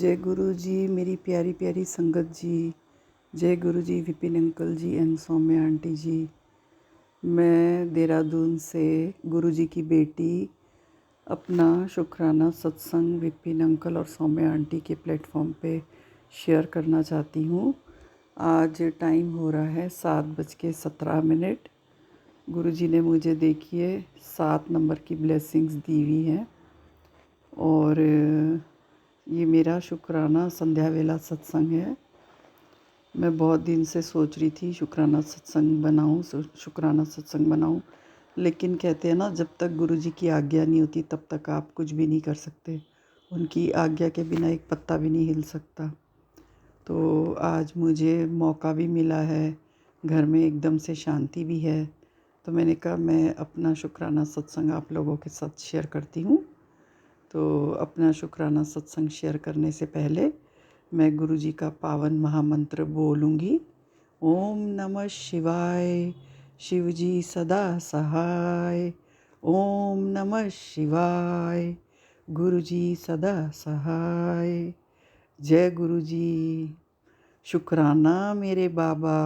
जय गुरु जी, मेरी प्यारी प्यारी संगत जी। जय गुरु जी, Vipin uncle ji and Saumya aunty ji. मैं देहरादून से गुरु जी की बेटी अपना शुक्राना सत्संग विपिन अंकल और सौम्या आंटी के प्लेटफॉर्म पे शेयर करना चाहती हूँ। आज टाइम हो रहा है 7:17। गुरु जी ने मुझे देखिए 7 नंबर की ब्लेसिंग्स दी हुई हैं और ये मेरा शुक्राना संध्या वेला सत्संग है। मैं बहुत दिन से सोच रही थी शुक्राना सत्संग बनाऊं, लेकिन कहते हैं ना, जब तक गुरु जी की आज्ञा नहीं होती तब तक आप कुछ भी नहीं कर सकते। उनकी आज्ञा के बिना एक पत्ता भी नहीं हिल सकता। तो आज मुझे मौका भी मिला है, घर में एकदम से शांति भी है, तो मैंने कहा मैं अपना शुक्राना सत्संग आप लोगों के साथ शेयर करती हूँ। तो अपना शुक्राना सत्संग शेयर करने से पहले मैं गुरु जी का पावन महामंत्र बोलूँगी। ओम नमः शिवाय, शिव जी सदा सहाय। ओम नमः शिवाय, गुरु जी सदा सहाय। जय गुरु जी। शुक्राना मेरे बाबा,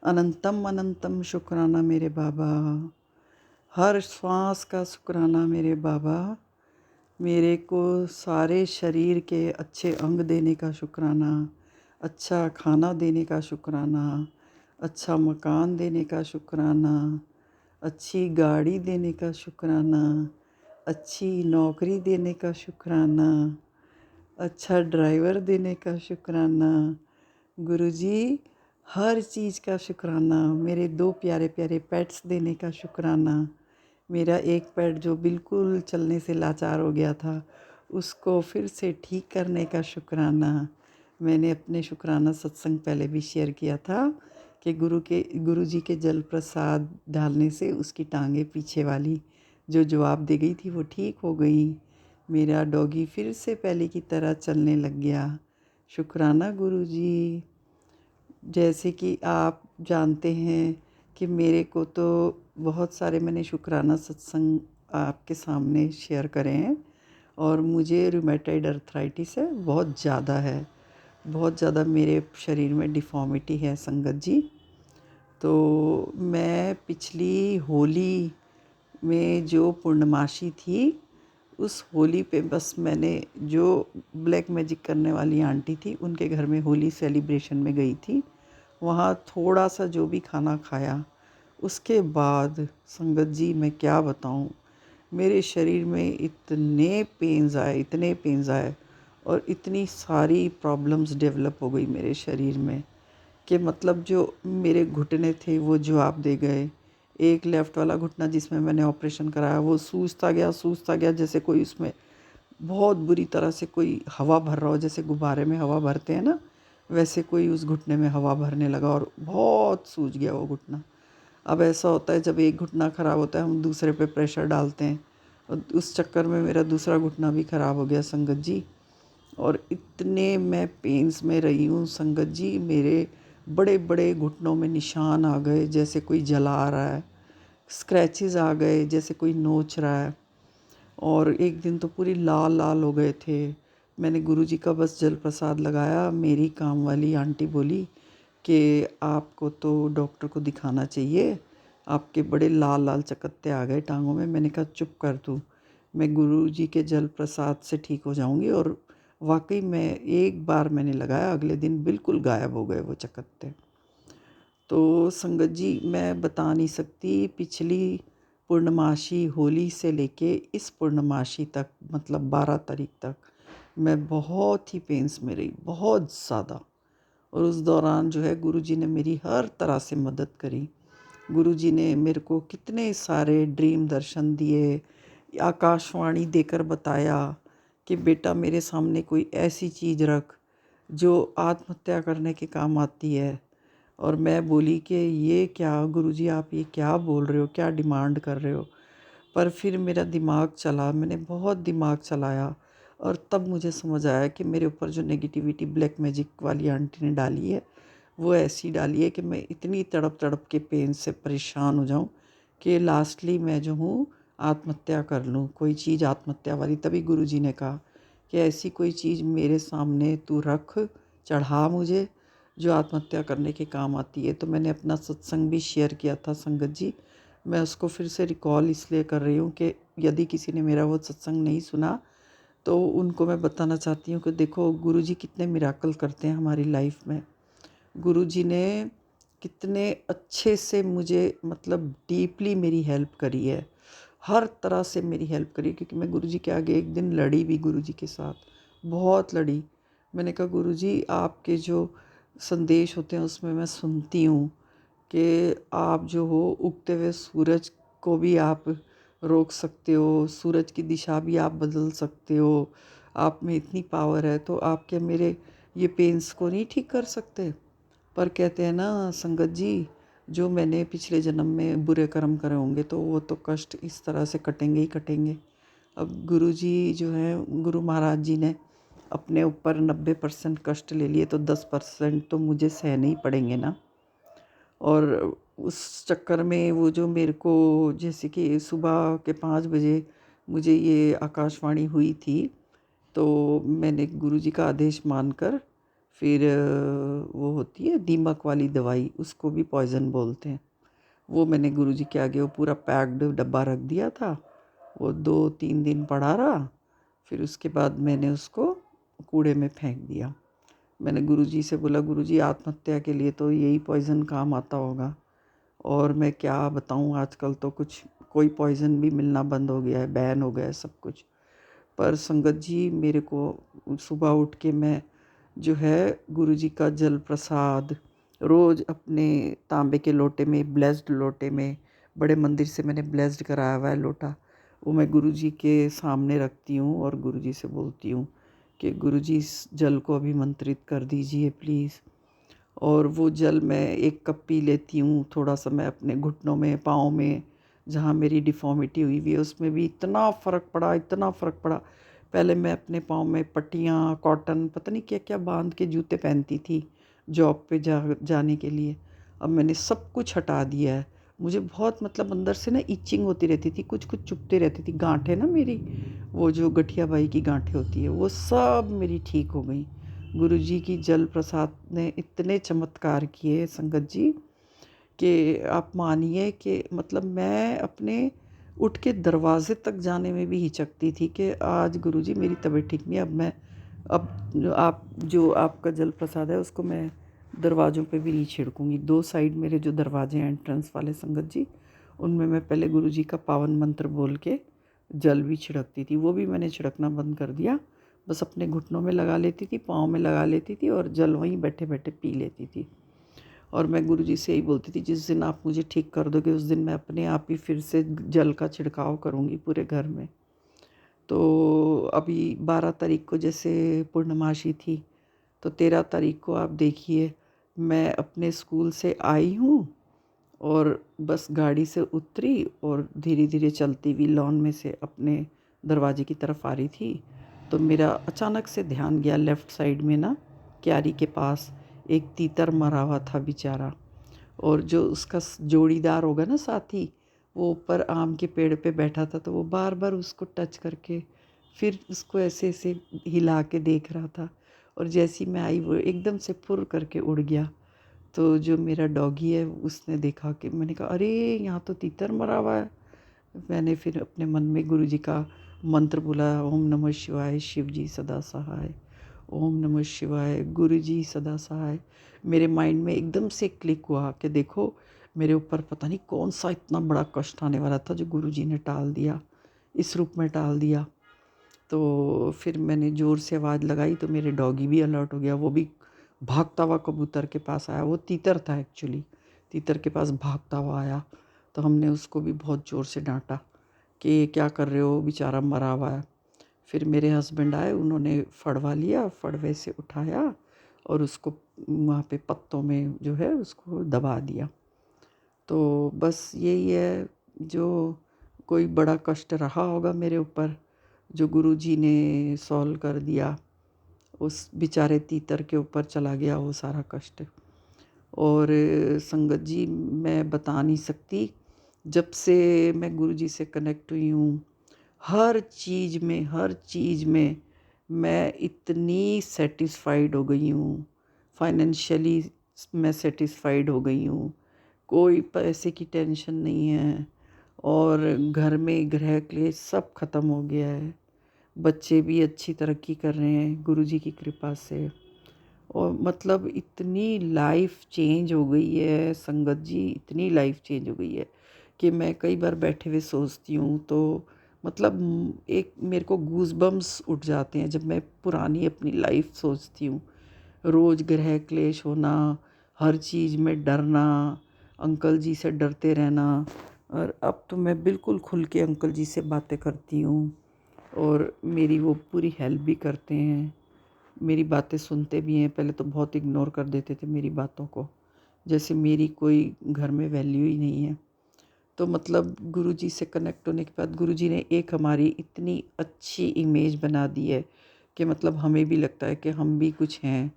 अनंतम अनंतम शुक्राना मेरे बाबा। हर श्वास का शुक्राना मेरे बाबा। मेरे को सारे शरीर के अच्छे अंग देने का शुक्राना, अच्छा खाना देने का शुक्राना, अच्छा मकान देने का शुक्राना, अच्छी गाड़ी देने का शुक्राना, अच्छी नौकरी देने का शुक्राना, अच्छा ड्राइवर देने का शुक्राना। गुरुजी, हर चीज़ का शुक्राना। मेरे 2 प्यारे प्यारे पेट्स देने का शुक्राना। मेरा एक पेट जो बिल्कुल चलने से लाचार हो गया था, उसको फिर से ठीक करने का शुक्राना। मैंने अपने शुक्राना सत्संग पहले भी शेयर किया था कि गुरु जी के जल प्रसाद डालने से उसकी टांगें पीछे वाली जो जवाब दे गई थी वो ठीक हो गई। मेरा डॉगी फिर से पहले की तरह चलने लग गया। शुक्राना गुरु जी। जैसे कि आप जानते हैं कि मेरे को तो बहुत सारे मैंने शुक्राना सत्संग आपके सामने शेयर करे हैं, और मुझे रूमेटॉइड अर्थराइटिस है, बहुत ज़्यादा है, बहुत ज़्यादा मेरे शरीर में डिफ़ॉर्मिटी है संगत जी। तो मैं पिछली होली में जो पूर्णमासी थी, उस होली पे बस मैंने जो ब्लैक मैजिक करने वाली आंटी थी उनके घर में होली सेलिब्रेशन में गई थी। वहाँ थोड़ा सा जो भी खाना खाया, उसके बाद संगत जी मैं क्या बताऊँ, मेरे शरीर में इतने पेन्स आए और इतनी सारी प्रॉब्लम्स डेवलप हो गई मेरे शरीर में कि मतलब जो मेरे घुटने थे वो जवाब दे गए। एक लेफ़्ट वाला घुटना जिसमें मैंने ऑपरेशन कराया वो सूजता गया, जैसे कोई उसमें बहुत बुरी तरह से कोई हवा भर रहा हो, जैसे गुब्बारे में हवा भरते हैं ना, वैसे कोई उस घुटने में हवा भरने लगा और बहुत सूज गया वो घुटना। अब ऐसा होता है जब एक घुटना ख़राब होता है हम दूसरे पे प्रेशर डालते हैं, और उस चक्कर में मेरा दूसरा घुटना भी ख़राब हो गया संगत जी। और इतने मैं पेन्स में रही हूँ संगत जी, मेरे बड़े बड़े घुटनों में निशान आ गए जैसे कोई जला रहा है, स्क्रैचेस आ गए जैसे कोई नोच रहा है, और एक दिन तो पूरी लाल लाल हो गए थे। मैंने गुरुजी का बस जल प्रसाद लगाया, मेरी काम वाली आंटी बोली कि आपको तो डॉक्टर को दिखाना चाहिए, आपके बड़े लाल लाल चकत्ते आ गए टांगों में। मैंने कहा चुप कर तू, मैं गुरुजी के जल प्रसाद से ठीक हो जाऊंगी। और वाकई में एक बार मैंने लगाया, अगले दिन बिल्कुल गायब हो गए वो चकत्ते। तो संगत जी मैं बता नहीं सकती, पिछली पूर्णमासी होली से लेके इस पूर्णमासी तक, मतलब 12 तारीख तक मैं बहुत ही पेंस में रही, बहुत ज़्यादा। और उस दौरान जो है गुरुजी ने मेरी हर तरह से मदद करी। गुरुजी ने मेरे को कितने सारे ड्रीम दर्शन दिए, आकाशवाणी देकर बताया कि बेटा मेरे सामने कोई ऐसी चीज़ रख जो आत्महत्या करने के काम आती है। और मैं बोली कि ये क्या गुरुजी, आप ये क्या बोल रहे हो, क्या डिमांड कर रहे हो। पर फिर मेरा दिमाग चला, मैंने बहुत दिमाग चलाया, और तब मुझे समझ आया कि मेरे ऊपर जो नेगेटिविटी ब्लैक मैजिक वाली आंटी ने डाली है वो ऐसी डाली है कि मैं इतनी तड़प तड़प के पेन से परेशान हो जाऊं कि लास्टली मैं जो हूँ आत्महत्या कर लूँ, कोई चीज़ आत्महत्या वाली। तभी गुरुजी ने कहा कि ऐसी कोई चीज़ मेरे सामने तू रख, चढ़ा मुझे, जो आत्महत्या करने के काम आती है। तो मैंने अपना सत्संग भी शेयर किया था संगत जी। मैं उसको फिर से रिकॉल इसलिए कर रही हूँ कि यदि किसी ने मेरा वो सत्संग नहीं सुना तो उनको मैं बताना चाहती हूँ कि देखो गुरुजी कितने मिराकल करते हैं हमारी लाइफ में। गुरुजी ने कितने अच्छे से मुझे मतलब डीपली मेरी हेल्प करी है, हर तरह से मेरी हेल्प करी, क्योंकि मैं गुरुजी के आगे एक दिन लड़ी भी गुरुजी के साथ, बहुत लड़ी। मैंने कहा गुरुजी आपके जो संदेश होते हैं उसमें मैं सुनती हूँ कि आप जो हो उगते हुए सूरज को भी आप रोक सकते हो, सूरज की दिशा भी आप बदल सकते हो, आप में इतनी पावर है, तो आप क्या मेरे ये पेन्स को नहीं ठीक कर सकते? पर कहते हैं ना संगत जी, जो मैंने पिछले जन्म में बुरे कर्म करे होंगे तो वो तो कष्ट इस तरह से कटेंगे ही कटेंगे। अब गुरु जी जो हैं, गुरु महाराज जी ने अपने ऊपर 90% कष्ट ले लिए, तो 10% तो मुझे सहने ही पड़ेंगे ना। और उस चक्कर में वो जो मेरे को, जैसे कि सुबह के 5 बजे मुझे ये आकाशवाणी हुई थी, तो मैंने गुरुजी का आदेश मानकर फिर वो होती है दीमक वाली दवाई, उसको भी पॉइज़न बोलते हैं, वो मैंने गुरुजी के आगे वो पूरा पैक्ड डब्बा रख दिया था। वो 2-3 दिन पड़ा रहा, फिर उसके बाद मैंने उसको कूड़े में फेंक दिया। मैंने गुरुजी से बोला गुरुजी आत्महत्या के लिए तो यही पॉइज़न काम आता होगा, और मैं क्या बताऊँ आजकल तो कुछ कोई पॉइज़न भी मिलना बंद हो गया है, बैन हो गया है सब कुछ। पर संगत जी मेरे को सुबह उठ के मैं जो है गुरुजी का जल प्रसाद रोज़ अपने तांबे के लोटे में, ब्लेस्ड लोटे में, बड़े मंदिर से मैंने ब्लेस्ड कराया हुआ है लोटा, वो मैं गुरुजी के सामने रखती हूँ और गुरुजी से बोलती हूँ कि गुरुजी इस जल को अभिमंत्रित कर दीजिए प्लीज़। और वो जल मैं 1 कप पी लेती हूँ, थोड़ा सा मैं अपने घुटनों में, पाँव में, जहाँ मेरी डिफ़ॉर्मिटी हुई हुई है उसमें भी इतना फ़र्क पड़ा, इतना फ़र्क पड़ा। पहले मैं अपने पाँव में पट्टियाँ, कॉटन, पता नहीं क्या-क्या बाँध के जूते पहनती थी जॉब पे जाने के लिए। अब मैंने सब कुछ हटा दिया है। मुझे बहुत मतलब अंदर से ना इचिंग होती रहती थी, कुछ-कुछ चुभती रहती थी। गाँठें ना मेरी, वो जो गठिया-बाई की गाँठें होती है, वो सब मेरी ठीक हो गई। गुरुजी की जल प्रसाद ने इतने चमत्कार किए संगत जी कि आप मानिए कि मतलब मैं अपने उठ के दरवाजे तक जाने में भी हिचकती थी कि आज गुरुजी मेरी तबीयत ठीक नहीं है, अब आप जो आपका जल प्रसाद है उसको मैं दरवाज़ों पे भी नहीं छिड़कूंगी। 2 साइड मेरे जो दरवाजे हैं एंट्रेंस वाले संगत जी, उनमें मैं पहले गुरुजी का पावन मंत्र बोल के जल भी छिड़कती थी, वो भी मैंने छिड़कना बंद कर दिया। बस अपने घुटनों में लगा लेती थी, पाँव में लगा लेती थी और जल वहीं बैठे-बैठे पी लेती थी। और मैं गुरुजी से यही बोलती थी जिस दिन आप मुझे ठीक कर दोगे उस दिन मैं अपने आप ही फिर से जल का छिड़काव करूँगी पूरे घर में। तो अभी 12 तारीख को जैसे पूर्णमासी थी, तो 13 तारीख को आप देखिए मैं अपने स्कूल से आई हूँ और बस गाड़ी से उतरी और धीरे-धीरे चलती हुई लॉन में से अपने दरवाजे की तरफ आ रही थी, तो मेरा अचानक से ध्यान गया लेफ़्ट साइड में ना, क्यारी के पास एक तीतर मरा हुआ था बेचारा, और जो उसका जोड़ीदार होगा ना साथी, वो ऊपर आम के पेड़ पे बैठा था, तो वो बार-बार उसको टच करके फिर उसको ऐसे-ऐसे हिला के देख रहा था, और जैसे ही मैं आई वो एकदम से फुर्र करके उड़ गया। तो जो मेरा डॉगी है उसने देखा कि मैंने कहा अरे! यहाँ तो तीतर मरा हुआ है। मैंने फिर अपने मन में गुरुजी का मंत्र बोला, ओम नमः शिवाय, शिव जी सदा सहाय, ओम नमः शिवाय, गुरुजी सदा सहाय। मेरे माइंड में एकदम से क्लिक हुआ कि देखो मेरे ऊपर पता नहीं कौन-सा इतना बड़ा कष्ट आने वाला था जो गुरुजी ने टाल दिया, इस रूप में टाल दिया। तो फिर मैंने ज़ोर से आवाज़ लगाई तो मेरे डॉगी भी अलर्ट हो गया, वो भी भागता हुआ कबूतर के पास आया। वो तीतर था एक्चुअली, तीतर के पास भागता हुआ आया। तो हमने उसको भी बहुत ज़ोर से डांटा कि ये क्या कर रहे हो, बेचारा मरा हुआ है। फिर मेरे हस्बैंड आए, उन्होंने फड़वा लिया, फड़वे से उठाया और उसको वहाँ पे पत्तों में जो है उसको दबा दिया। तो बस यही है, जो कोई बड़ा कष्ट रहा होगा मेरे ऊपर जो गुरुजी ने सॉल्व कर दिया, उस बेचारे तीतर के ऊपर चला गया वो सारा कष्ट। और संगत जी मैं बता नहीं सकती, जब से मैं गुरुजी से कनेक्ट हुई हूँ, हर चीज़ में मैं इतनी सेटिस्फाइड हो गई हूँ, फाइनेंशियली मैं सेटिस्फाइड हो गई हूँ, कोई पैसे की टेंशन नहीं है और घर में गृह क्लेश सब खत्म हो गया है। बच्चे भी अच्छी तरक्की कर रहे हैं गुरुजी की कृपा से। और मतलब इतनी लाइफ चेंज हो गई है संगत जी, इतनी लाइफ चेंज हो गई है कि मैं कई बार बैठे हुए सोचती हूँ तो मतलब एक मेरे को गूज़बम्स उठ जाते हैं जब मैं पुरानी अपनी लाइफ सोचती हूँ। रोज़ गृह क्लेश होना, हर चीज़ में डरना, अंकल जी से डरते रहना। और अब तो मैं बिल्कुल खुल के अंकल जी से बातें करती हूँ और मेरी वो पूरी हेल्प भी करते हैं, मेरी बातें सुनते भी हैं। पहले तो बहुत इग्नोर कर देते थे मेरी बातों को, जैसे मेरी कोई घर में वैल्यू ही नहीं है। तो मतलब गुरुजी से कनेक्ट होने के बाद गुरुजी ने एक हमारी इतनी अच्छी इमेज बना दी है कि मतलब हमें भी लगता है कि हम भी कुछ हैं,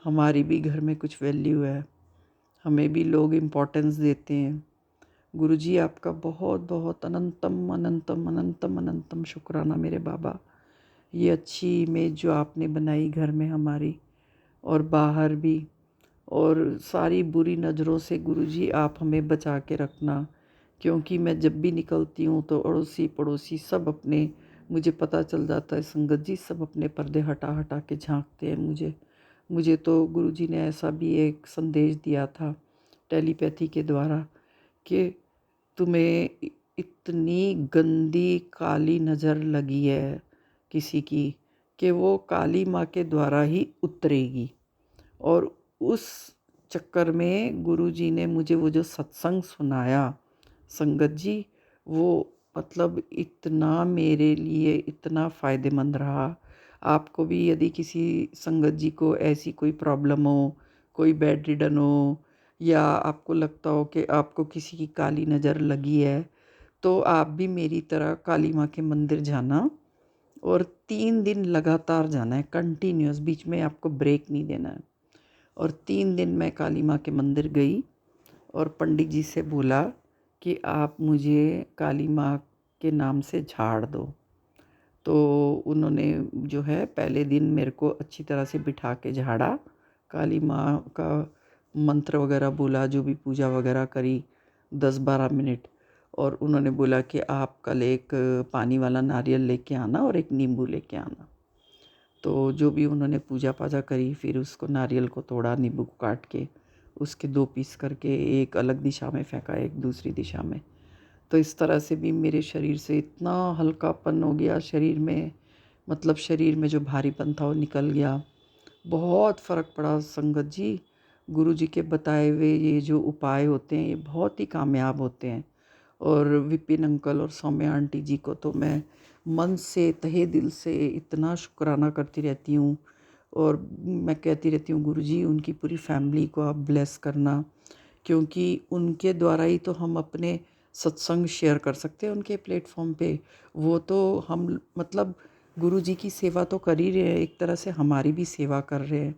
हमारी भी घर में कुछ वैल्यू है, हमें भी लोग इम्पोर्टेंस देते हैं। गुरुजी आपका बहुत बहुत अनंतम अनंतम अनंतम अनंतम शुक्राना मेरे बाबा। ये अच्छी इमेज जो आपने बनाई घर में हमारी और बाहर भी, और सारी बुरी नज़रों से गुरुजी आप हमें बचा के रखना। क्योंकि मैं जब भी निकलती हूँ तो अड़ोसी पड़ोसी सब अपने, मुझे पता चल जाता है संगत जी, सब अपने पर्दे हटा हटा के झांकते हैं मुझे। मुझे तो गुरुजी ने ऐसा भी एक संदेश दिया था टेलीपैथी के द्वारा कि तुम्हें इतनी गंदी काली नज़र लगी है किसी की कि वो काली माँ के द्वारा ही उतरेगी। और उस चक्कर में गुरुजी ने मुझे वो जो सत्संग सुनाया संगत जी, वो मतलब इतना मेरे लिए इतना फ़ायदेमंद रहा। आपको भी यदि किसी संगत जी को ऐसी कोई प्रॉब्लम हो, कोई बेड रिडन हो, या आपको लगता हो कि आपको किसी की काली नज़र लगी है, तो आप भी मेरी तरह काली माँ के मंदिर जाना और 3 दिन लगातार जाना है, कंटिन्यूअस, बीच में आपको ब्रेक नहीं देना है। और 3 दिन मैं काली माँ के मंदिर गई और पंडित जी से बोला कि आप मुझे काली माँ के नाम से झाड़ दो। तो उन्होंने जो है पहले दिन मेरे को अच्छी तरह से बिठा के झाड़ा, काली माँ का मंत्र वगैरह बोला, जो भी पूजा वगैरह करी 10-12 मिनट। और उन्होंने बोला कि आप कल एक पानी वाला नारियल लेके आना और एक नींबू लेके आना। तो जो भी उन्होंने पूजा पाजा करी, फिर उसको नारियल को तोड़ा, नींबू को काट के उसके 2 पीस करके एक अलग दिशा में फेंका, एक दूसरी दिशा में। तो इस तरह से भी मेरे शरीर से इतना हल्कापन हो गया शरीर में, मतलब शरीर में जो भारीपन था वो निकल गया। बहुत फ़र्क पड़ा संगत जी। गुरु जी के बताए हुए ये जो उपाय होते हैं ये बहुत ही कामयाब होते हैं। और विपिन अंकल और सौम्या आंटी जी को तो मैं मन से तहे दिल से इतना शुक्राना करती रहती हूँ। और मैं कहती रहती हूँ गुरुजी उनकी पूरी फैमिली को आप ब्लेस करना, क्योंकि उनके द्वारा ही तो हम अपने सत्संग शेयर कर सकते हैं उनके प्लेटफॉर्म पे। वो तो हम मतलब गुरुजी की सेवा तो कर ही रहे हैं, एक तरह से हमारी भी सेवा कर रहे हैं।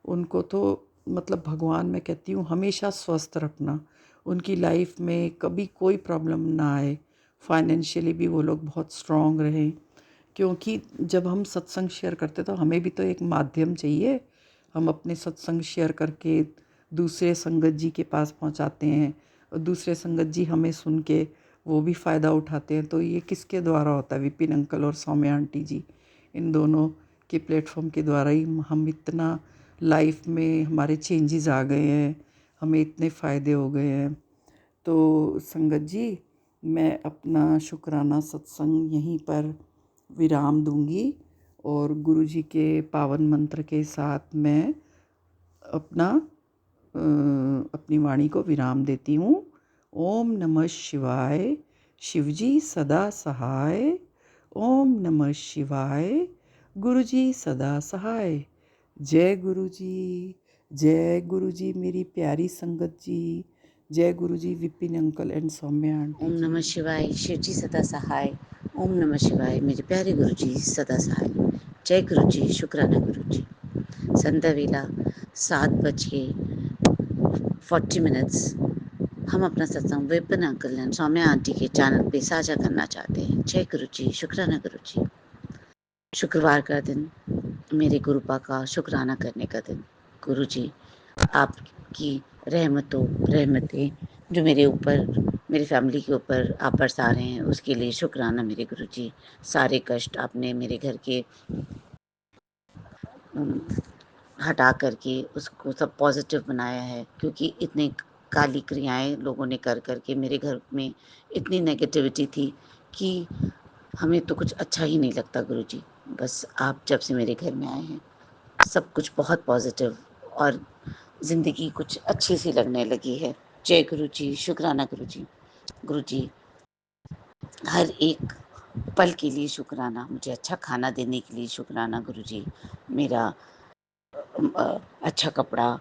उनको तो मतलब भगवान, मैं कहती हूँ हमेशा स्वस्थ रखना, उनकी लाइफ में कभी कोई प्रॉब्लम ना आए, फाइनेंशियली भी वो लोग बहुत स्ट्रांग रहें। क्योंकि जब हम सत्संग शेयर करते तो हमें भी तो एक माध्यम चाहिए, हम अपने सत्संग शेयर करके दूसरे संगत जी के पास पहुंचाते हैं और दूसरे संगत जी हमें सुन के वो भी फ़ायदा उठाते हैं। तो ये किसके द्वारा होता है? विपिन अंकल और सौम्या आंटी जी, इन दोनों के प्लेटफॉर्म के द्वारा ही हम इतना लाइफ में हमारे चेंजेस आ गए हैं, हमें इतने फ़ायदे हो गए हैं। तो संगत जी, मैं अपना शुक्राना सत्संग यहीं पर विराम दूंगी और गुरु जी के पावन मंत्र के साथ मैं अपना अपनी वाणी को विराम देती हूँ। ओम नमः शिवाय, शिवजी सदा सहाय। ओम नमः शिवाय, गुरु जी सदा सहाय। जय गुरु जी, जय गुरु जी मेरी प्यारी संगत जी, जय गुरु जी Vipin uncle and Saumya aunty ओम नमः जी। शिवाय, शिव जी सदा सहाय। ओम नमः शिवाय, मेरे प्यारे गुरु जी सदा सहाय। जय गुरु जी, शुक्राना गुरु जी। संध्या वेला 7:40 हम अपना सत्संग Vipin uncle and Saumya aunty के चैनल पे साझा करना चाहते हैं। जय गुरु जी, शुक्राना गुरु जी। शुक्रवार का दिन मेरे गुरुपा का शुक्राना करने का दिन। गुरुजी, आपकी रहमतें जो मेरे ऊपर, मेरी फैमिली के ऊपर आप बरसा रहे हैं, उसके लिए शुक्राना मेरे गुरुजी। सारे कष्ट आपने मेरे घर के हटा करके उसको सब पॉजिटिव बनाया है, क्योंकि इतने काली क्रियाएँ लोगों ने कर के मेरे घर में इतनी नेगेटिविटी थी कि हमें तो कुछ अच्छा ही नहीं लगता गुरुजी। बस आप जब से मेरे घर में आए हैं, सब कुछ बहुत पॉजिटिव और ज़िंदगी कुछ अच्छी सी लगने लगी है। जय गुरुजी, शुक्राना गुरुजी। गुरुजी, हर एक पल के लिए शुक्राना, मुझे अच्छा खाना देने के लिए शुक्राना गुरुजी, मेरा अच्छा कपड़ा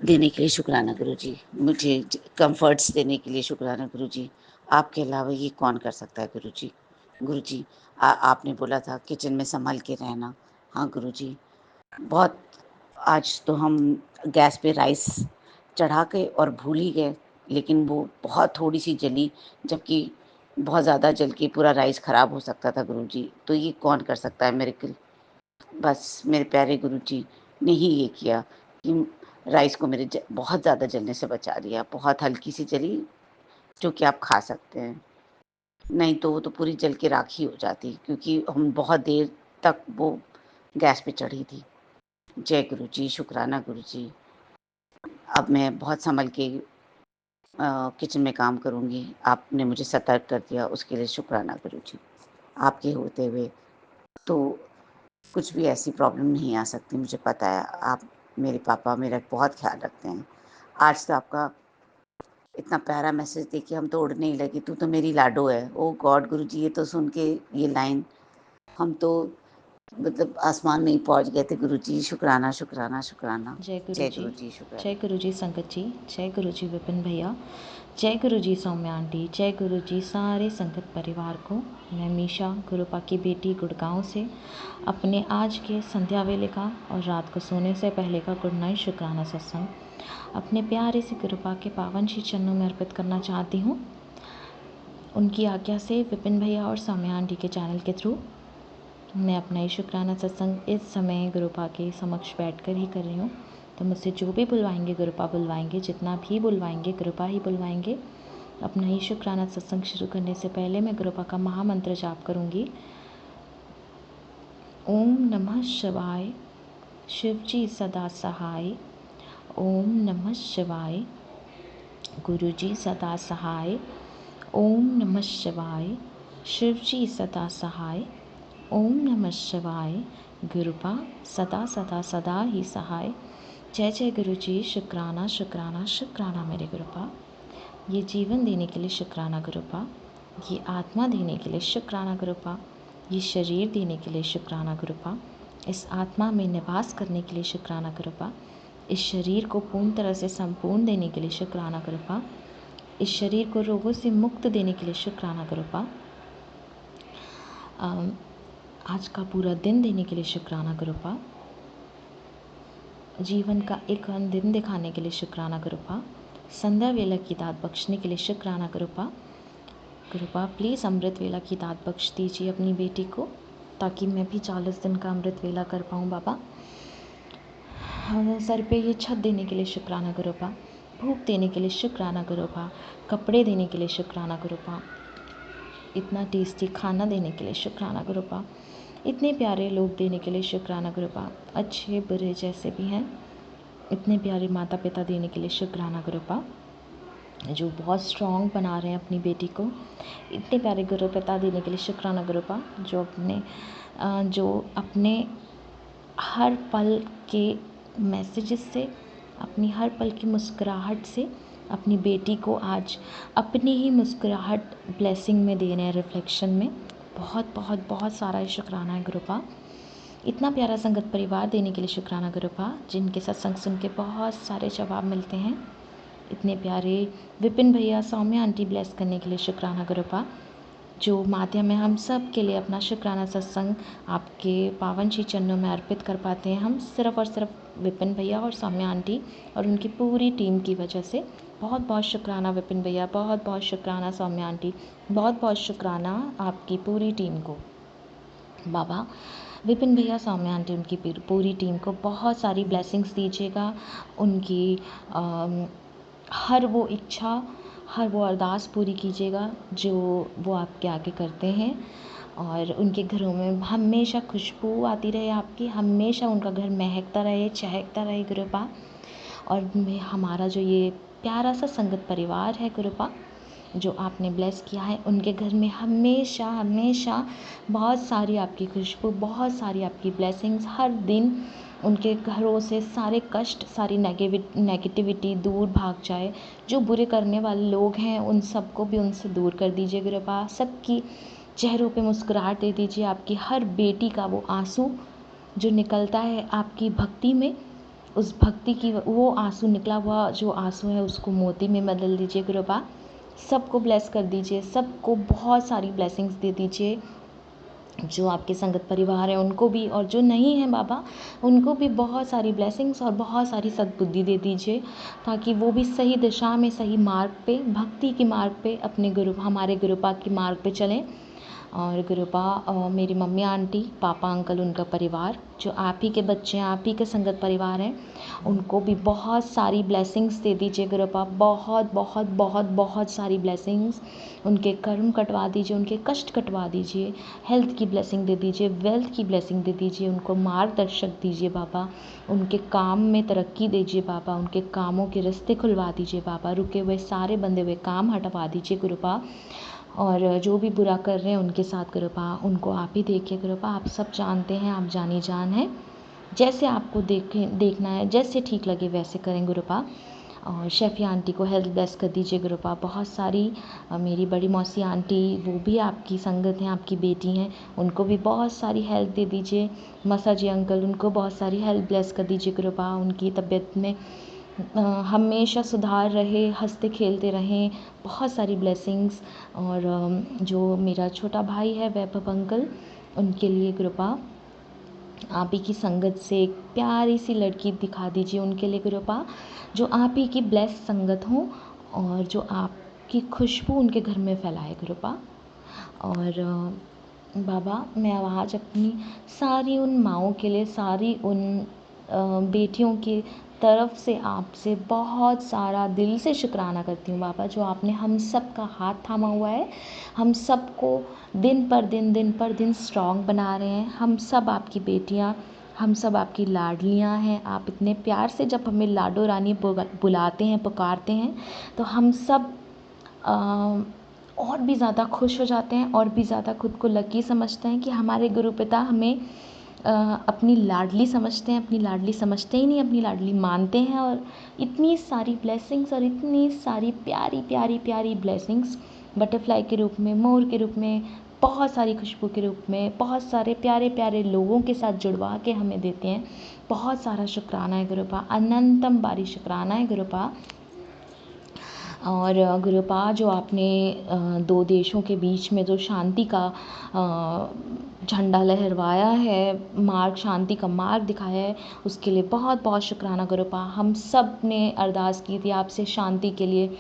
देने के लिए शुक्राना गुरुजी, मुझे कम्फर्ट्स देने के लिए शुक्राना गुरुजी। आपके अलावा ये कौन कर सकता है गुरुजी। गुरुजी, आपने बोला था किचन में संभल के रहना। हाँ गुरुजी, बहुत, आज तो हम गैस पे राइस चढ़ा के और भूल ही गए, लेकिन वो बहुत थोड़ी सी जली, जबकि बहुत ज़्यादा जल के पूरा राइस ख़राब हो सकता था गुरुजी। तो ये कौन कर सकता है मिरेकल। बस मेरे प्यारे गुरुजी ने ही ये किया कि राइस को मेरे बहुत ज़्यादा जलने से बचा लिया। बहुत हल्की सी जली, जो कि आप खा सकते हैं, नहीं तो वो तो पूरी जल के राख ही हो जाती, क्योंकि हम बहुत देर तक वो गैस पे चढ़ी थी। जय गुरुजी, शुक्राना गुरुजी। अब मैं बहुत सँभल के किचन में काम करूँगी। आपने मुझे सतर्क कर दिया, उसके लिए शुक्राना गुरुजी। आपके होते हुए तो कुछ भी ऐसी प्रॉब्लम नहीं आ सकती, मुझे पता है। आप, मेरे पापा मेरा बहुत ख़्याल रखते हैं। आज तो आपका इतना प्यारा मैसेज देख के हम तो उड़ने ही लगे, तू तो मेरी लाडो है। ओह गॉड गुरुजी, ये तो सुन के ये लाइन हम तो मतलब आसमान में ही पहुँच गए थे गुरुजी। शुक्राना, शुक्राना, शुक्राना। जय जय गुरुजी, गुरुजी, जय शुक्राना। गुरुजी संगत जी, जय गुरुजी विपिन भैया, जय गुरुजी सौम्या आंटी, जय गुरुजी सारे संगत परिवार को। मैं मीशा गुरुपा की बेटी गुड़गांव से अपने आज के संध्या वेले का और रात को सोने से पहले का गुड नाइट शुक्राना सत्संग अपने प्यारे से गुरुपा के पावन श्री चरणों में अर्पित करना चाहती हूँ। उनकी आज्ञा से विपिन भैया और सौम्या आंटी के चैनल के थ्रू मैं अपना ये शुक्राना सत्संग इस समय गुरुपा के समक्ष बैठकर ही कर रही हूँ। तो मुझसे जो भी बुलवाएंगे गुरुपा बुलवाएंगे, जितना भी बुलवाएंगे गुरुपा ही बुलवाएंगे। अपना ये शुक्राना सत्संग शुरू करने से पहले मैं गुरुपा का महामंत्र जाप करूँगी। ओम नमः शिवाय, शिव जी सदा सहाय। ओम नमः शिवाय, गुरु जी सदा सहाय। ओम नमः शिवाय, शिव जी सदा सहाय। ओम नमः शिवाय, गुरुपा सदा सदा सदा ही सहाय। जय जय गुरु जी, शुक्राना शुक्राना शुक्राना मेरे गुरुपा। ये जीवन देने के लिए शुक्राना गुरुपा, ये आत्मा देने के लिए शुक्राना गुरुपा, ये शरीर देने के लिए शुक्राना गुरुपा, इस आत्मा में निवास करने के लिए शुक्राना गुरुपा, इस शरीर को पूर्ण तरह से संपूर्ण देने के लिए शुक्राना गुरुपा, इस शरीर को रोगों से मुक्त देने के लिए शुक्राना गुरुपा, आज का पूरा दिन देने के लिए शुक्राना गुरुपा, जीवन का एक दिन दिखाने के लिए शुक्राना गुरुपा, संध्या वेला की दात बख्शने के लिए शुक्राना गुरुपा। गुरुपा प्लीज़ अमृत वेला की दात बख्श दीजिए अपनी बेटी को, ताकि मैं भी 40 दिन का अमृत वेला कर पाऊँ बाबा। सर पे ये छत देने के लिए शुक्राना गुरुपा, भूख देने के लिए शुक्राना गुरुपा, कपड़े देने के लिए शुक्राना गुरुपा, इतना टेस्टी खाना देने के लिए शुक्राना गुरुपा, इतने प्यारे लोग देने के लिए शुक्राना गुरुपा, अच्छे बुरे जैसे भी हैं, इतने प्यारे माता पिता देने के लिए शुक्राना गुरुपा, जो बहुत स्ट्रॉन्ग बना रहे हैं अपनी बेटी को, इतने प्यारे गुरु पिता देने के लिए शुक्राना गुरुपा, जो अपने हर पल के मैसेजेस से, अपनी हर पल की मुस्कुराहट से अपनी बेटी को आज अपनी ही मुस्कुराहट ब्लेसिंग में दे रहे हैं, रिफ्लेक्शन में। बहुत बहुत बहुत सारा शुक्राना है गुरुपा। इतना प्यारा संगत परिवार देने के लिए शुक्राना गुरुपा, जिनके सत्संग सुन के बहुत सारे जवाब मिलते हैं। इतने प्यारे विपिन भैया, सौम्या आंटी ब्लेस करने के लिए शुक्राना गुरुपा, जो माध्यम है हम सब के लिए अपना शुक्राना सत्संग आपके पावन श्री चरणों में अर्पित कर पाते हैं हम सिर्फ़ और सिर्फ विपिन भैया और सौम्या आंटी और उनकी पूरी टीम की वजह से। बहुत बहुत शुक्राना विपिन भैया, बहुत बहुत शुक्राना सौम्या आंटी, बहुत बहुत शुक्राना आपकी पूरी टीम को। बाबा विपिन भैया, सौम्या आंटी, उनकी पूरी टीम को बहुत सारी ब्लेसिंग्स दीजिएगा। उनकी हर वो इच्छा, हर वो अरदास पूरी कीजिएगा जो वो आपके आगे करते हैं, और उनके घरों में हमेशा खुशबू आती रहे आपकी, हमेशा उनका घर महकता रहे, चहकता रहे गुरुपा। और हमारा जो ये प्यारा सा संगत परिवार है गुरुपा, जो आपने ब्लेस किया है, उनके घर में हमेशा हमेशा बहुत सारी आपकी खुशबू, बहुत सारी आपकी ब्लेसिंग्स, हर दिन उनके घरों से सारे कष्ट, सारी नेगेटिविटी दूर भाग जाए। जो बुरे करने वाले लोग हैं उन सबको भी उनसे दूर कर दीजिए गुरुपा। सबकी चेहरों पे मुस्कुराहट दे दीजिए। आपकी हर बेटी का वो आंसू जो निकलता है आपकी भक्ति में, उस भक्ति की वो आंसू, निकला हुआ जो आंसू है उसको मोती में बदल दीजिए गुरुपा। सबको ब्लेस कर दीजिए, सबको बहुत सारी ब्लेसिंग्स दे दीजिए। जो आपके संगत परिवार है उनको भी, और जो नहीं है बाबा उनको भी बहुत सारी ब्लेसिंग्स और बहुत सारी सद्बुद्धि दे दीजिए, ताकि वो भी सही दिशा में, सही मार्ग पे, भक्ति के मार्ग पे, अपने हमारे गुरुपा के मार्ग पे चलें। और गुरुपा मेरी मम्मी आंटी, पापा अंकल, उनका परिवार, जो आप ही के बच्चे हैं, आप ही के संगत परिवार हैं, उनको भी बहुत सारी ब्लेसिंग्स दे दीजिए गुरुपा। बहुत बहुत बहुत बहुत सारी ब्लेसिंग्स। उनके कर्म कटवा दीजिए, उनके कष्ट कटवा दीजिए, हेल्थ की ब्लेसिंग दे दीजिए, वेल्थ की ब्लेसिंग दे दीजिए, उनको मार्गदर्शक दीजिए बाबा। उनके काम में तरक्की दीजिए बाबा, उनके कामों के रास्ते खुलवा दीजिए बाबा। रुके हुए सारे बंधे हुए काम हटवा दीजिए गुरुपा। और जो भी बुरा कर रहे हैं उनके साथ गुरुपा, उनको आप ही देखिए गुरुपा। आप सब जानते हैं, आप जानी जान है। जैसे आपको देखना है, जैसे ठीक लगे वैसे करें गुरुपा। और शेफ़ी आंटी को हेल्थ ब्लेस कर दीजिए गुरुपा। बहुत सारी मेरी बड़ी मौसी आंटी, वो भी आपकी संगत हैं, आपकी बेटी हैं, उनको भी बहुत सारी हेल्प दे दीजिए। मसा जी अंकल, उनको बहुत सारी हेल्प ब्लेस कर दीजिए गुरुपा। उनकी तबीयत में हमेशा सुधार रहे, हंसते खेलते रहें, बहुत सारी ब्लेसिंग्स। और जो मेरा छोटा भाई है वैभव अंकल, उनके लिए गुरुपा आप ही की संगत से एक प्यारी सी लड़की दिखा दीजिए उनके लिए गुरुपा, जो आप ही की ब्लेस संगत हो, और जो आपकी खुशबू उनके घर में फैलाए गुरुपा। और बाबा मैं आज अपनी सारी उन माँओं के लिए, सारी उन बेटियों की तरफ से आपसे बहुत सारा दिल से शुक्राना करती हूँ बाबा, जो आपने हम सब का हाथ थामा हुआ है, हम सबको दिन पर दिन स्ट्रॉन्ग बना रहे हैं। हम सब आपकी बेटियाँ, हम सब आपकी लाडलियाँ हैं। आप इतने प्यार से जब हमें लाडो रानी बुलाते हैं, पुकारते हैं, तो हम सब और भी ज़्यादा खुश हो जाते हैं, और भी ज़्यादा खुद को लकी समझते हैं कि हमारे गुरु पिता हमें अपनी लाडली समझते हैं। अपनी लाडली समझते ही नहीं, अपनी लाडली मानते हैं। और इतनी सारी ब्लेसिंग्स, और इतनी सारी प्यारी प्यारी प्यारी ब्लेसिंग्स, बटरफ्लाई के रूप में, मोर के रूप में, बहुत सारी खुशबू के रूप में, बहुत सारे प्यारे प्यारे लोगों के साथ जुड़वा के हमें देते हैं। बहुत सारा शुक्राना है गुरुपा, अनंतम बारी शुक्राना है गुरुपा। और गुरुपा जो आपने दो देशों के बीच में जो शांति का झंडा लहरवाया है, मार्ग, शांति का मार्ग दिखाया है, उसके लिए बहुत बहुत शुक्राना गुरुपा। हम सब ने अरदास की थी आपसे शांति के लिए,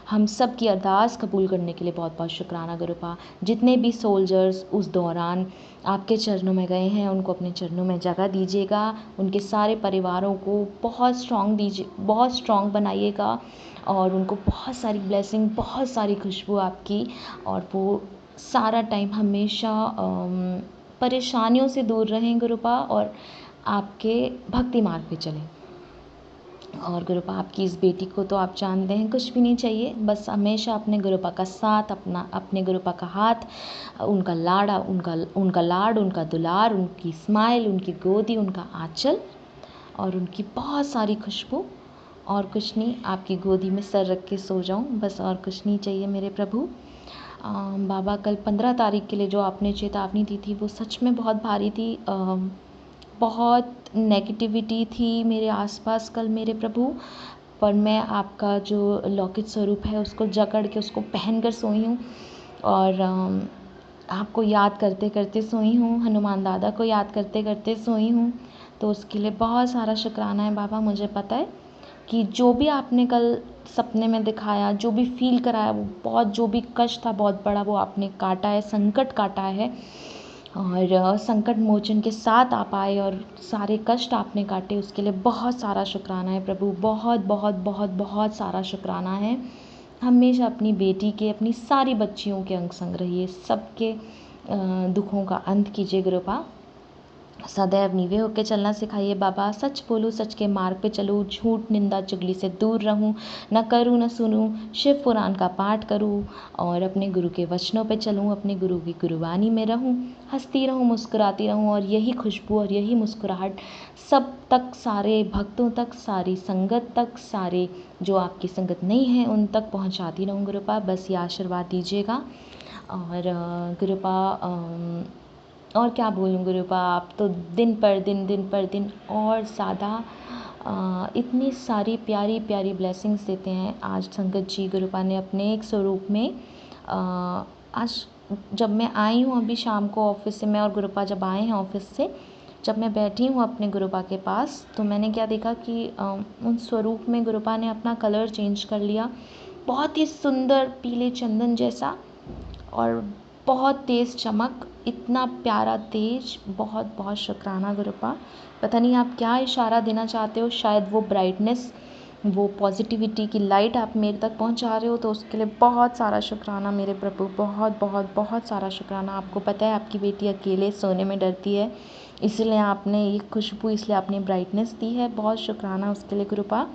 हम सब की अरदास कबूल करने के लिए बहुत बहुत शुक्राना गुरुपा। जितने भी सोल्जर्स उस दौरान आपके चरणों में गए हैं, उनको अपने चरणों में जगह दीजिएगा। उनके सारे परिवारों को बहुत स्ट्रॉन्ग दीजिए, बहुत स्ट्रॉन्ग बनाइएगा, और उनको बहुत सारी ब्लेसिंग, बहुत सारी खुशबू आपकी, और वो सारा टाइम हमेशा परेशानियों से दूर रहें गुरुपा, और आपके भक्ति मार्ग पे चलें। और गुरुपा आपकी इस बेटी को तो आप जानते हैं, कुछ भी नहीं चाहिए, बस हमेशा अपने गुरुपा का साथ, अपने गुरुपा का हाथ, उनका लाड़, उनका दुलार, उनकी स्माइल, उनकी गोदी, उनका आंचल, और उनकी बहुत सारी खुशबू। और कुछ नहीं, आपकी गोदी में सर रख के सो जाऊं, बस और कुछ नहीं चाहिए मेरे प्रभु। बाबा कल 15 तारीख के लिए जो आपने चेतावनी दी थी वो सच में बहुत भारी थी। बहुत नेगेटिविटी थी मेरे आसपास कल मेरे प्रभु, पर मैं आपका जो लौकिक स्वरूप है उसको जकड़ के, उसको पहन कर सोई हूँ, और आपको याद करते करते सोई हूँ, हनुमान दादा को याद करते करते सोई हूँ। तो उसके लिए बहुत सारा शुक्राना है बाबा। मुझे पता है कि जो भी आपने कल सपने में दिखाया, जो भी फील कराया, वो बहुत, जो भी कष्ट था बहुत बड़ा, वो आपने काटा है, संकट काटा है, और संकट मोचन के साथ आप आए और सारे कष्ट आपने काटे, उसके लिए बहुत सारा शुक्राना है प्रभु। बहुत बहुत बहुत बहुत सारा शुक्राना है। हमेशा अपनी बेटी के, अपनी सारी बच्चियों के अंग संग रहिए, सबके दुखों का अंत कीजिए कृपा। सदैव नीवे होकर चलना सिखाइए बाबा। सच बोलूँ, सच के मार्ग पे चलूँ, झूठ निंदा चुगली से दूर रहूँ, न करूँ न सुनूँ, शिव पुराण का पाठ करूँ और अपने गुरु के वचनों पे चलूँ, अपने गुरु की गुरुवाणी में रहूँ, हंसती रहूँ, मुस्कुराती रहूँ और यही खुशबू और यही मुस्कुराहट सब तक, सारे भक्तों तक, सारी संगत तक, सारे जो आपकी संगत नहीं है उन तक पहुँचाती रहूँ गुरुपा। बस ये आशीर्वाद दीजिएगा। और गुरुपा और क्या बोलूँ गुरुपा, आप तो दिन पर दिन और ज़्यादा इतनी सारी प्यारी प्यारी ब्लेसिंग्स देते हैं। आज संगत जी गुरुपा ने अपने एक स्वरूप में आज जब मैं आई हूँ अभी शाम को ऑफिस से, मैं और गुरुपा जब आए हैं ऑफिस से, जब मैं बैठी हूँ अपने गुरुपा के पास, तो मैंने क्या देखा कि उन स्वरूप में गुरुपा ने अपना कलर चेंज कर लिया, बहुत ही सुंदर पीले चंदन जैसा और बहुत तेज़ चमक, इतना प्यारा तेज। बहुत बहुत शुक्राना गुरुपा। पता नहीं आप क्या इशारा देना चाहते हो, शायद वो ब्राइटनेस, वो पॉजिटिविटी की लाइट आप मेरे तक पहुंचा रहे हो, तो उसके लिए बहुत सारा शुक्राना मेरे प्रभु। बहुत बहुत बहुत सारा शुक्राना। आपको पता है आपकी बेटी अकेले सोने में डरती है, इसलिए आपने ये खुशबू, इसलिए आपने ब्राइटनेस दी है। बहुत शुक्राना उसके लिए गुरुपा।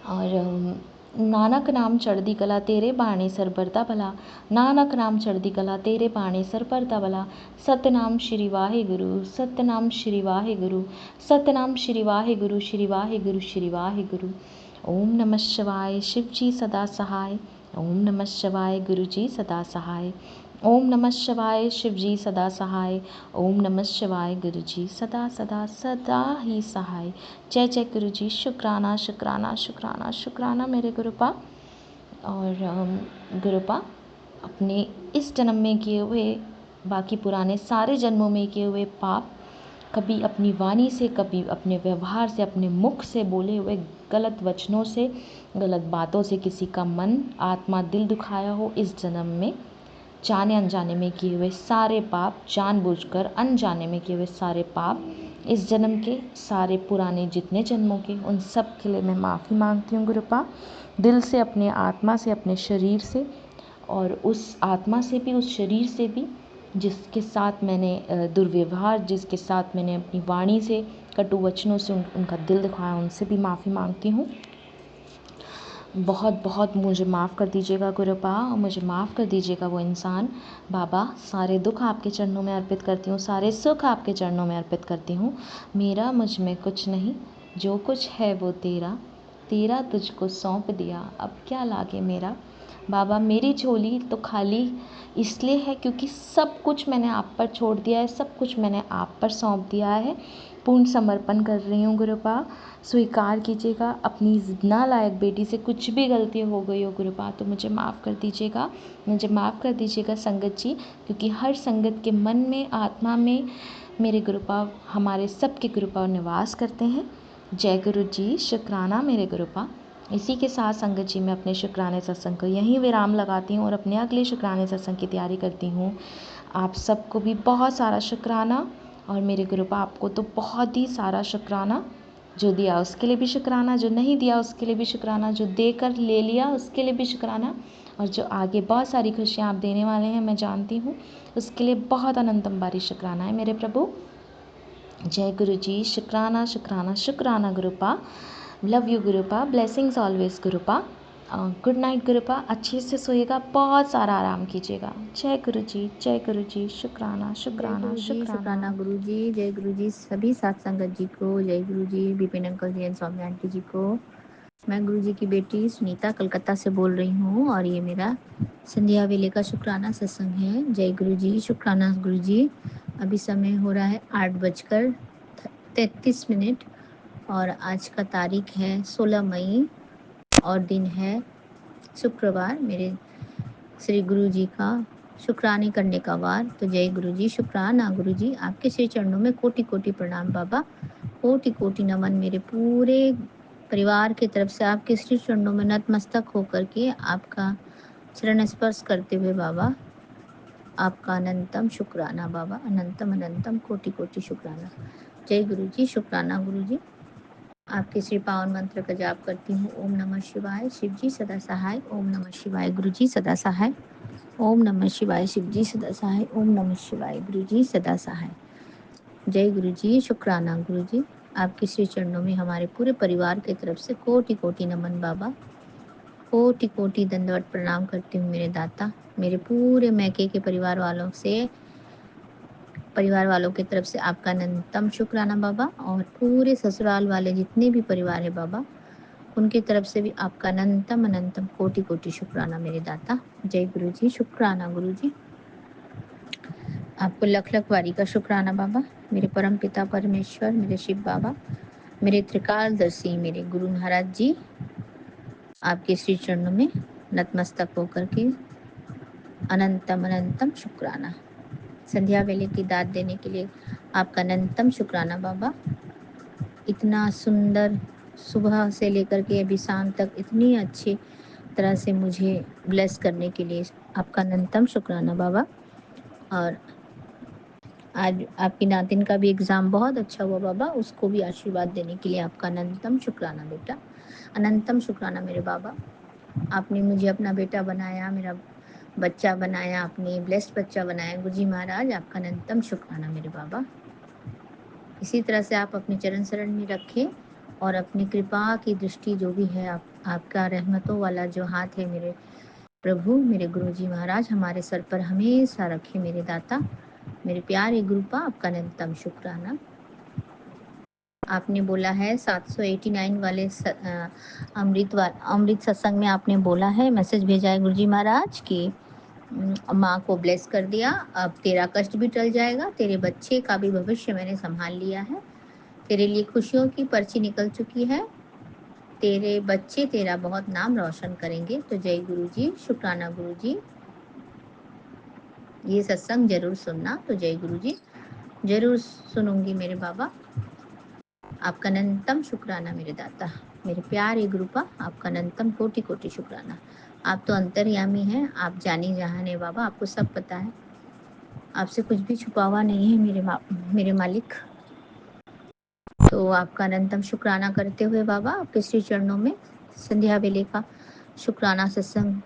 और नानक नाम चढ़दी कला तेरे बाणे सर बरदा भला, नानक नाम चढ़दी कला तेरे बाणे सर बरदा भला। सतनाम श्री वाहे गुरु, सतनाम श्री वाहे गुरु, सतनाम श्री वाहे गुरु, श्री वाहे गुरु, श्री वाहे गुरु। ओम नमः शिवाय, शिव जी सदा सहाय। ओम नमः शिवाय, गुरु जी सदा सहाय। ओम नमः शिवाय, शिव जी सदा सहाय। ओम नमः शिवाय, गुरु जी सदा सदा सदा ही सहाय। जय जय गुरु जी। शुक्राना शुक्राना शुक्राना शुक्राना मेरे गुरुपा। और गुरुपा, अपने इस जन्म में किए हुए, बाकी पुराने सारे जन्मों में किए हुए पाप, कभी अपनी वाणी से, कभी अपने व्यवहार से, अपने मुख से बोले हुए गलत वचनों से, गलत बातों से किसी का मन, आत्मा, दिल दुखाया हो, इस जन्म में जाने अनजाने में किए हुए सारे पाप, जानबूझकर अनजाने में किए हुए सारे पाप, इस जन्म के, सारे पुराने जितने जन्मों के, उन सब के लिए मैं माफ़ी मांगती हूँ गुरुपा, दिल से, अपने आत्मा से, अपने शरीर से, और उस आत्मा से भी, उस शरीर से भी जिसके साथ मैंने दुर्व्यवहार, जिसके साथ मैंने अपनी वाणी से, कटु वचनों से उनका दिल दिखाया, उनसे भी माफ़ी मांगती हूँ। बहुत बहुत मुझे माफ़ कर दीजिएगा गुरुपा, मुझे माफ़ कर दीजिएगा वो इंसान। बाबा, सारे दुख आपके चरणों में अर्पित करती हूँ, सारे सुख आपके चरणों में अर्पित करती हूँ। मेरा मुझ में कुछ नहीं, जो कुछ है वो तेरा, तेरा तुझको सौंप दिया, अब क्या लागे मेरा। बाबा, मेरी झोली तो खाली इसलिए है क्योंकि सब कुछ मैंने आप पर छोड़ दिया है, सब कुछ मैंने आप पर सौंप दिया है। पूर्ण समर्पण कर रही हूँ गुरुपा, स्वीकार कीजिएगा। अपनी नालायक बेटी से कुछ भी गलती हो गई हो गुरुपा, तो मुझे माफ़ कर दीजिएगा, मुझे माफ़ कर दीजिएगा संगत जी, क्योंकि हर संगत के मन में, आत्मा में मेरे गुरुपा, हमारे सबके गुरुपा निवास करते हैं। जय गुरु जी। शुक्राना मेरे गुरुपा। इसी के साथ संगत जी मैं अपने शुक्राने सत्संग को यहीं विराम लगाती हूँ और अपने अगले शुक्राने सत्संग की तैयारी करती हूँ। आप सबको भी बहुत सारा शुक्राना, और मेरे गुरुपा आपको तो बहुत ही सारा शुक्राना। जो दिया उसके लिए भी शुक्राना, जो नहीं दिया उसके लिए भी शुक्राना, जो देकर ले लिया उसके लिए भी शुक्राना, और जो आगे बहुत सारी खुशियाँ आप देने वाले हैं मैं जानती हूँ, उसके लिए बहुत अनंतम बारी शुक्राना है मेरे प्रभु। जय गुरु जी। शुक्राना शुक्राना शुक्राना गुरुपा। लव यू गुरुपा। ब्लेसिंग्स ऑलवेज गुरुपा। गुड नाइट गुरुपा। अच्छे से सोइएगा, बहुत सारा आराम कीजिएगा। जय गुरु जी, जय गुरु जी। शुक्राना जय शुक्राना गुरु जी, शुक्राना शुक्राना। गुरु जी, जय गुरु जी सभी सात संगत जी को, जय गुरु जी Vipin uncle ji and Swami aunty ji को। मैं गुरु जी की बेटी सुनीता कलकत्ता से बोल रही हूँ और ये मेरा संध्या वेले का शुक्राना सत्संग है। जय गुरु जी, शुक्राना गुरु जी। अभी समय हो रहा है 8:33 और आज का तारीख है 16 मई और दिन है शुक्रवार, मेरे श्री गुरु जी का शुक्राने करने का वार। तो जय गुरु जी, शुक्राना गुरु जी। आपके श्री चरणों में कोटि कोटि प्रणाम बाबा, कोटि कोटि नमन मेरे पूरे परिवार की तरफ से आपके श्री चरणों में नतमस्तक होकर के आपका चरण स्पर्श करते हुए बाबा आपका अनंतम शुक्राना बाबा, अनंतम अनंतम कोटि कोटि शुक्राना। जय गुरु जी, शुक्राना गुरु जी। आपके श्री पावन मंत्र का जाप करती हूँ। ओम नमः शिवाय, शिव जी सदा सहाय। ओम नमः शिवाय, गुरु जी सदा सहाय। ओम नमः शिवाय, शिव जी सदा सहाय। ओम नमः शिवाय, गुरु जी सदा सहाय। जय गुरु जी, शुक्राना गुरु जी। आपके श्री चरणों में हमारे पूरे परिवार की तरफ से कोटि कोटि नमन बाबा, कोटि कोटि दंडवत प्रणाम करती हूँ मेरे दाता। मेरे पूरे मैके के परिवार वालों की तरफ से आपका अनंतम शुक्राना बाबा, और पूरे ससुराल वाले जितने भी परिवार है बाबा, उनकी तरफ से भी आपका अनंतम अनंतम कोटि कोटि शुक्राना मेरे दाता। जय गुरु जी, शुक्राना गुरु जी। आपको लख लख वारी का शुक्राना बाबा, मेरे परम पिता परमेश्वर, मेरे शिव बाबा, मेरे त्रिकालदर्शी, मेरे गुरु महाराज जी, आपके श्री चरणों में नतमस्तक होकर के अनंतम अनंतम शुक्राना। संध्या वेले की दाद देने के लिए आपका अनंतम शुक्राना बाबा। इतना सुंदर सुबह से लेकर के अभी शाम तक इतनी अच्छी तरह से मुझे ब्लेस करने के लिए आपका अनंतम शुक्राना बाबा। और आज आपकी नातिन का भी एग्ज़ाम बहुत अच्छा हुआ बाबा, उसको भी आशीर्वाद देने के लिए आपका अनंतम शुक्राना बेटा, अनंतम शुक्राना मेरे बाबा। आपने मुझे अपना बेटा बनाया, मेरा बच्चा बनाया, आपने ब्लेस्ड बच्चा बनाया। गुरुजी महाराज, आपका अनंतम शुक्राना मेरे बाबा। इसी तरह से आप अपने चरण शरण में रखें, और अपनी कृपा की दृष्टि जो भी है, आपका रहमतों वाला जो हाथ है मेरे प्रभु, मेरे गुरुजी महाराज, हमारे सर पर हमेशा रखे मेरे दाता। मेरे प्यारे गुरुपा, आपका अनंतम शुक्राना। आपने बोला है 789 वाले अमृत सत्संग में आपने बोला है, मैसेज भेजा है गुरुजी महाराज की माँ को ब्लेस कर दिया, अब तेरा कष्ट भी टल जाएगा, तेरे बच्चे का भी भविष्य मैंने संभाल लिया है, तेरे लिए खुशियों की पर्ची निकल चुकी है, तेरे बच्चे तेरा बहुत नाम रोशन करेंगे। तो जय गुरु जी, शुक्राना गुरु जी। ये सत्संग जरूर सुनना। तो जय गुरु जी, जरूर सुनूंगी मेरे बाबा। आपका अनंतम शुक्राना मेरे दाता, मेरे प्यारे गुरुपा, आपका अनंतम कोटि कोटि शुक्राना। आप तो अंतर्यामी हैं, आप जानी जहान है बाबा, आपको सब पता है, आपसे कुछ भी छुपा हुआ नहीं है मेरे मालिक। तो आपका अनंतम शुक्राना करते हुए बाबा, आपके श्री चरणों में संध्या वेले का शुक्राना सत्संग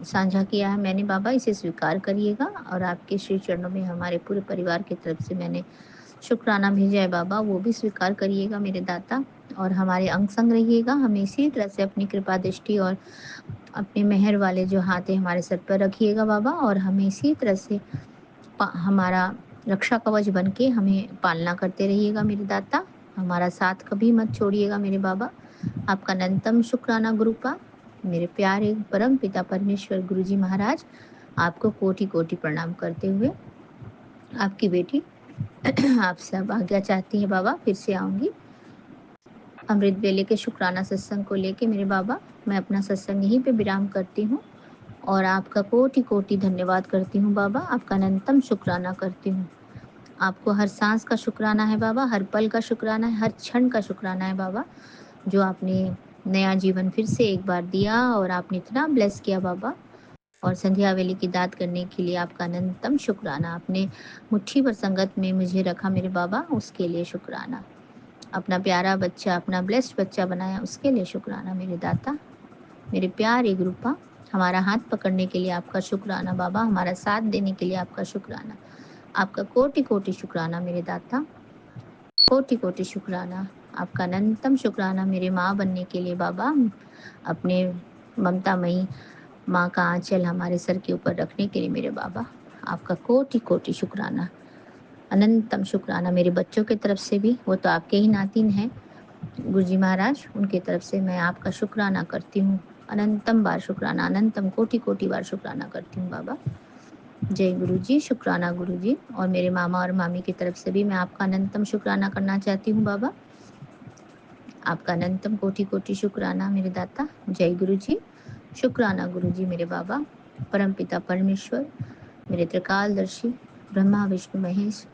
साझा किया है मैंने बाबा, इसे स्वीकार करिएगा। और आपके श्री चरणों में हमारे पूरे परिवार की तरफ से मैंने शुक्राना भेजा है बाबा, वो भी स्वीकार करिएगा मेरे दाता। और हमारे अंग संग रहिएगा, हमें इसी तरह से अपनी कृपा दृष्टि और अपने मेहर वाले जो हाथ है हमारे सर पर रखिएगा बाबा, और हमें इसी तरह से हमारा रक्षा कवच बन के हमें पालना करते रहिएगा मेरे दाता। हमारा साथ कभी मत छोड़िएगा मेरे बाबा। आपका अनंतम शुक्राना गुरुपा, मेरे प्यारे परम पिता परमेश्वर गुरुजी महाराज, आपको कोटि कोटि प्रणाम करते हुए आपकी बेटी आप सब आज्ञा चाहती है बाबा, फिर से आऊंगी अमृत वेले के शुक्राना सत्संग को लेके मेरे बाबा। मैं अपना सत्संग यहीं पे विराम करती हूँ, और आपका कोटि कोटि धन्यवाद करती हूँ बाबा, आपका अनंतम शुक्राना करती हूँ। आपको हर सांस का शुक्राना है बाबा, हर पल का शुक्राना है, हर क्षण का शुक्राना है बाबा, जो आपने नया जीवन फिर से एक बार दिया, और आपने इतना ब्लेस किया बाबा। और संध्या वेले की दाद करने के लिए आपका अनंतम शुक्राना। आपने मुट्ठी भर संगत में मुझे रखा मेरे बाबा, उसके लिए शुक्राना। अपना प्यारा बच्चा, अपना ब्लेस्ड बच्चा बनाया, उसके लिए शुक्राना मेरे दाता। मेरे प्यारे गुरुपा, हमारा हाथ पकड़ने के लिए आपका शुक्राना बाबा, हमारा साथ देने के लिए आपका शुक्राना। आपका कोटि कोटि शुक्राना मेरे दाता, कोटि कोटि शुक्राना। आपका अनंतम शुक्राना मेरे माँ बनने के लिए बाबा, अपने ममतामयी माँ का आंचल हमारे सर के ऊपर रखने के लिए मेरे बाबा, आपका कोटि कोटि शुक्राना, अनंतम शुक्राना। मेरे बच्चों की तरफ से भी, वो तो आपके ही नातिन हैं गुरुजी महाराज, उनकी तरफ से मैं आपका शुक्राना करती हूँ, अनंतम बार शुक्राना, अनंतम कोटि कोटि बार शुक्राना करती हूँ बाबा। जय गुरु जी, शुक्राना गुरु जी। और मेरे मामा और मामी की तरफ से भी मैं आपका अनंतम शुक्राना करना चाहती हूँ बाबा, आपका अनंतम कोटि कोटि शुक्राना मेरे दाता। जय गुरु जी, शुक्राना गुरु जी मेरे बाबा, परम पिता परमेश्वर, मेरे त्रिकालदर्शी ब्रह्मा विष्णु महेश,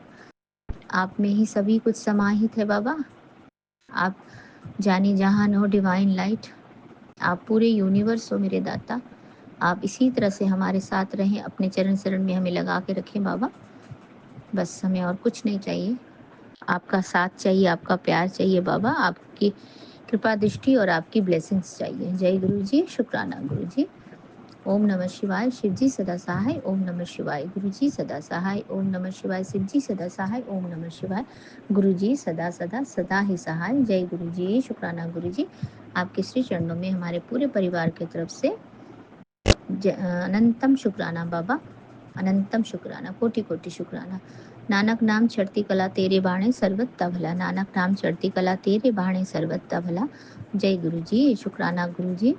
आप में ही सभी कुछ समाहित है बाबा। आप जानी जहान हो, डिवाइन लाइट, आप पूरे यूनिवर्स हो मेरे दाता। आप इसी तरह से हमारे साथ रहें, अपने चरण शरण में हमें लगा के रखें बाबा। बस हमें और कुछ नहीं चाहिए, आपका साथ चाहिए, आपका प्यार चाहिए बाबा, आपकी कृपा दृष्टि और आपकी ब्लेसिंग्स चाहिए। जय गुरु जी, शुक्राना गुरु जी। ओम नमः शिवाय, शिव जी सदा सहाय। ओम नमः शिवाय, गुरु जी सदा सहाय। ओम नमः शिवाय, शिव जी सदा सहाय। ओम नमः शिवाय, गुरु जी सदा सदा सदा ही सहाय। जय गुरु जी, शुक्राना गुरु जी। आपके श्री चरणों में हमारे पूरे परिवार की तरफ से अनंतम शुक्राना बाबा, अनंतम शुक्राना, कोटि कोटि शुक्राना। नानक नाम चढ़ती कला तेरे बाणे सर्वत्ता भला, नानक नाम चढ़ती कला तेरे बाणे सर्वत्ता भला। जय गुरु जी, शुक्राना गुरु जी।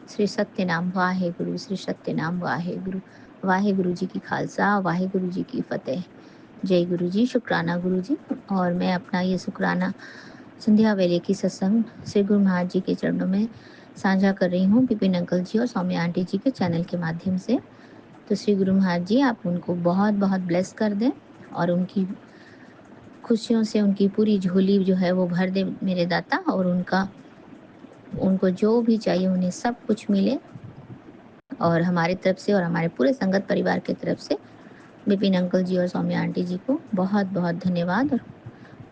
श्री सत्य नाम वाहे गुरु, श्री सत्य नाम वाहे गुरु। वाहे गुरु जी की खालसा, वाहे गुरु जी की फतेह। जय गुरु जी, शुक्राना गुरु जी। और मैं अपना ये शुक्राना संध्या वेले की सत्संग श्री गुरु महाराज जी के चरणों में साझा कर रही हूँ, विपिन अंकल जी और सौम्या आंटी जी के चैनल के माध्यम से। तो श्री गुरु महाराज जी आप उनको बहुत बहुत ब्लेस कर दें और उनकी खुशियों से उनकी पूरी झोली जो है वो भर दे मेरे दाता, और उनको जो भी चाहिए उन्हें सब कुछ मिले। और हमारी तरफ से और हमारे पूरे संगत परिवार की तरफ से विपिन अंकल जी और सौम्या आंटी जी को बहुत बहुत धन्यवाद और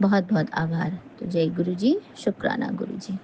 बहुत बहुत आभार। तो जय गुरु जी, शुक्राना गुरु जी।